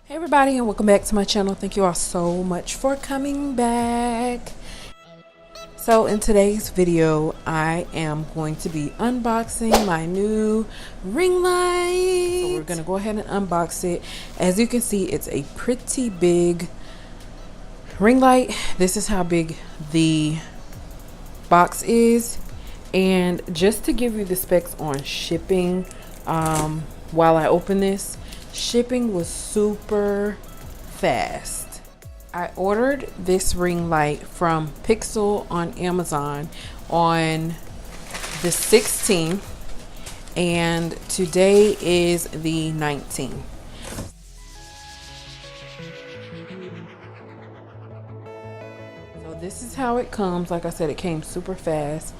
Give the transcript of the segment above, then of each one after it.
Hey everybody, and welcome back to my channel. Thank you all so much for coming back. So in today's video I am going to be unboxing my new ring light. So we're gonna go ahead and unbox it. As you can see, it's a pretty big ring light. This is how big the box is, and just to give you the specs on shipping, while I open this, shipping was super fast. I ordered this ring light from Pixel on Amazon on the 16th, and today is the 19th. So this is how it comes. Like I said, it came super fast.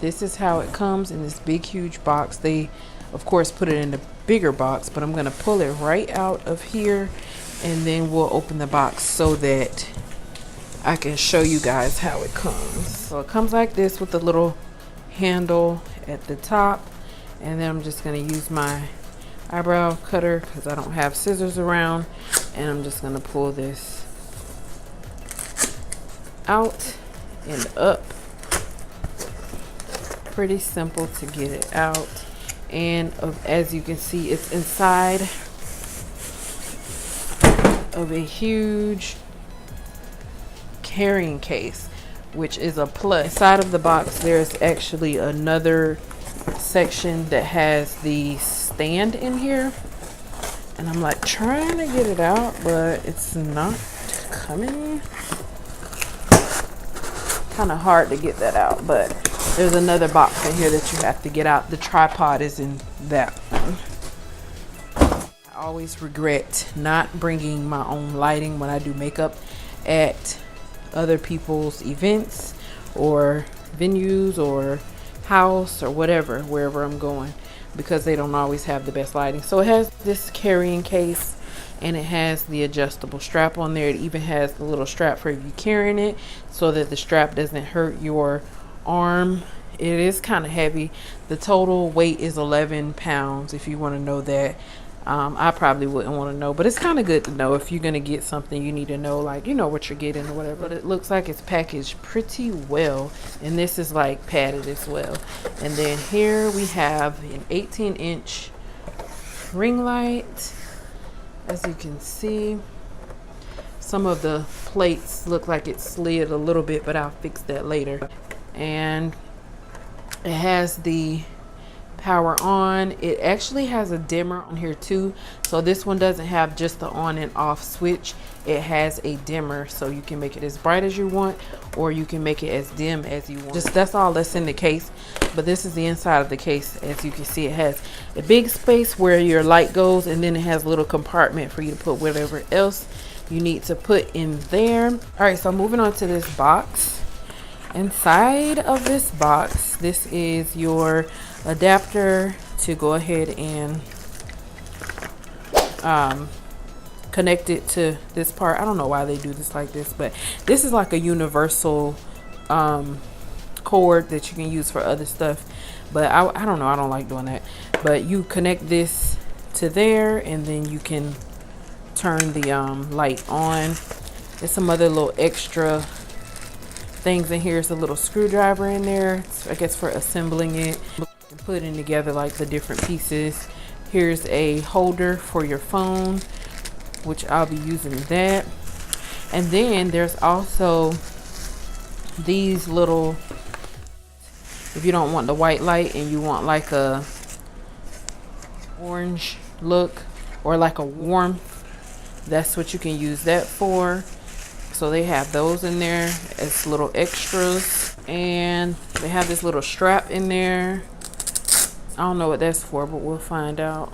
This is how it comes in this big huge box. They of course put it in a bigger box, but I'm gonna pull it right out of here and then we'll open the box so that I can show you guys how it comes. So it comes like this with the little handle at the top, and then I'm just gonna use my eyebrow cutter because I don't have scissors around, and I'm just gonna pull this out and up. Pretty simple to get it out. And as you can see, it's inside of a huge carrying case, which is a plus. Inside of the box there's actually another section that has the stand in here, and I'm like trying to get it out, but it's not coming. Kind of hard to get that out, but there's another box in here that you have to get out. The tripod is in that one. I always regret not bringing my own lighting when I do makeup at other people's events or venues or house or whatever, wherever I'm going, because they don't always have the best lighting. So it has this carrying case, and it has the adjustable strap on there. It even has the little strap for if you're carrying it, so that the strap doesn't hurt your arm. It is kind of heavy. The total weight is 11 pounds, if you want to know that. I probably wouldn't want to know, but it's kind of good to know. If you're going to get something, you need to know, like, you know what you're getting or whatever. But it looks like it's packaged pretty well, and this is like padded as well. And then here we have an 18-inch ring light. As you can see, some of the plates look like it slid a little bit, but I'll fix that later. And it has the power on. It actually has a dimmer on here too, so this one doesn't have just the on and off switch. It has a dimmer, so you can make it as bright as you want, or you can make it as dim as you want. Just that's all that's in the case. But this is the inside of the case. As you can see, it has a big space where your light goes, and then it has a little compartment for you to put whatever else you need to put in there. All right, so moving on to this box. Inside of this box, this is your adapter to go ahead and connect it to this part. I don't know why they do this like this, but this is like a universal cord that you can use for other stuff, but I don't know, I don't like doing that. But you connect this to there, and then you can turn the light on. There's some other little extra things in here. There's a little screwdriver in there, I guess, for assembling it and putting together like the different pieces. Here's a holder for your phone, which I'll be using that. And then there's also these little, if you don't want the white light and you want like a orange look or like a warmth, that's what you can use that for. So they have those in there as little extras, and they have this little strap in there. I don't know what that's for, but we'll find out.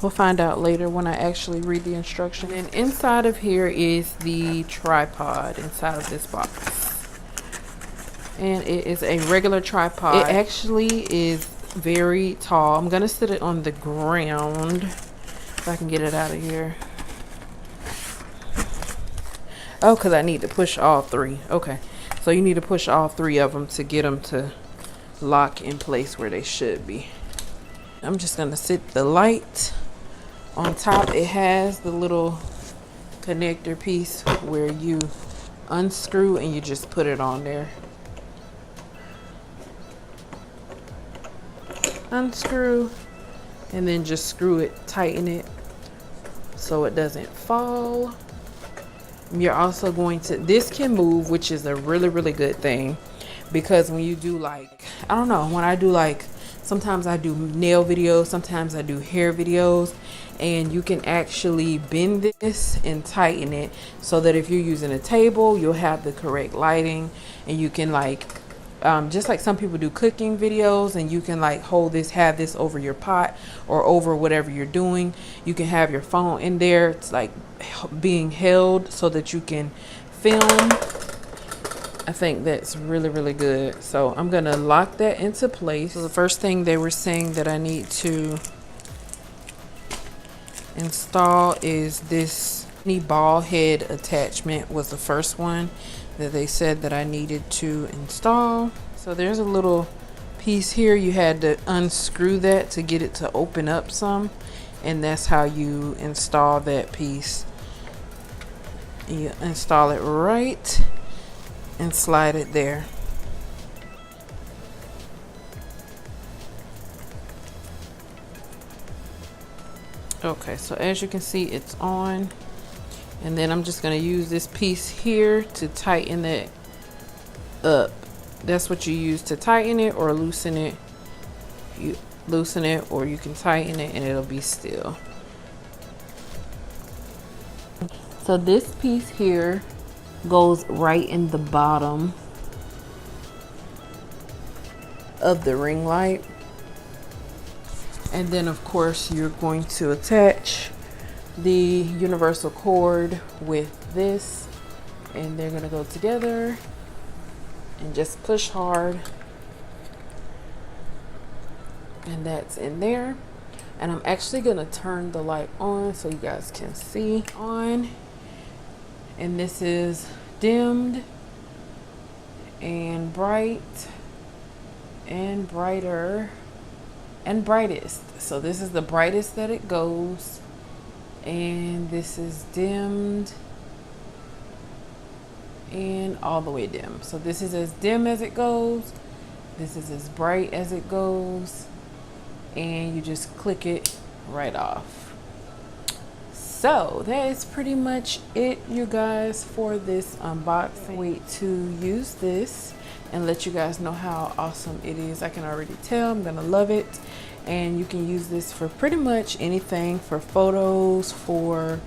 We'll find out later when I actually read the instruction. And inside of here is the tripod inside of this box. And it is a regular tripod. It actually is very tall. I'm gonna sit it on the ground if I can get it out of here. Oh, because I need to push all three. Okay, so you need to push all three of them to get them to lock in place where they should be. I'm just going to sit the light On top, it has the little connector piece where you unscrew and you just put it on there. Unscrew and then just screw it, tighten it so it doesn't fall. You're also going to, this can move, which is a really good thing, because when you do, like, I don't know, when I do, like, sometimes I do nail videos, sometimes I do hair videos, and you can actually bend this and tighten it so that if you're using a table, you'll have the correct lighting, and you can, like, just like some people do cooking videos, and you can like hold this, have this over your pot or over whatever you're doing. You can have your phone in there. It's like being held so that you can film. I think that's really good. So I'm gonna lock that into place. So the first thing they were saying that I need to install is this ball head attachment. Was the first one that they said that I needed to install. So there's a little piece here. You had to unscrew that to get it to open up some, and that's how you install that piece. You install it right and slide it there. Okay, so as you can see, it's on. And then I'm just going to use this piece here to tighten it up. That's what you use to tighten it or loosen it. You loosen it, or you can tighten it and it'll be still. So this piece here goes right in the bottom of the ring light. And then of course you're going to attach the universal cord with this, and they're gonna go together, and just push hard, and that's in there. And I'm actually gonna turn the light on so you guys can see on. And this is dimmed and bright and brighter and brightest. So this is the brightest that it goes, and this is dimmed and all the way dim. So this is as dim as it goes, this is as bright as it goes, and you just click it right off. So that is pretty much it, you guys, for this unboxing. Wait to use this and let you guys know how awesome it is. I can already tell I'm gonna love it. And you can use this for pretty much anything, for photos, for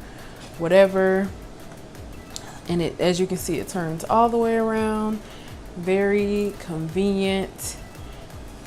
whatever. And it, as you can see, it turns all the way around. Very convenient,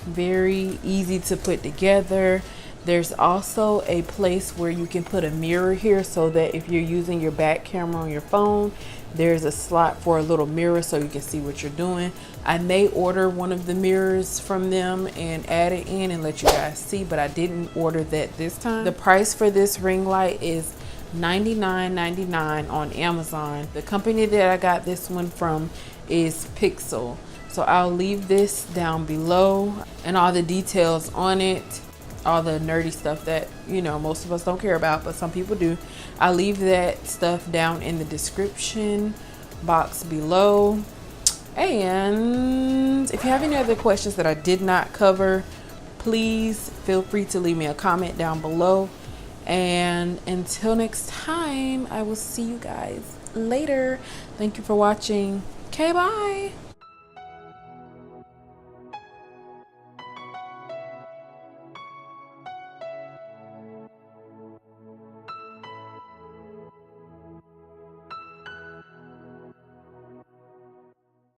very easy to put together. There's also a place where you can put a mirror here, so that if you're using your back camera on your phone, there's a slot for a little mirror so you can see what you're doing. I may order one of the mirrors from them and add it in and let you guys see, but I didn't order that this time. The price for this ring light is $99.99 on Amazon. The company that I got this one from is Pixel. So I'll leave this down below, and all the details on it, all the nerdy stuff that, you know, most of us don't care about, but some people do. I'll leave that stuff down in the description box below. And if you have any other questions that I did not cover, please feel free to leave me a comment down below. And until next time, I will see you guys later. Thank you for watching. Okay, bye.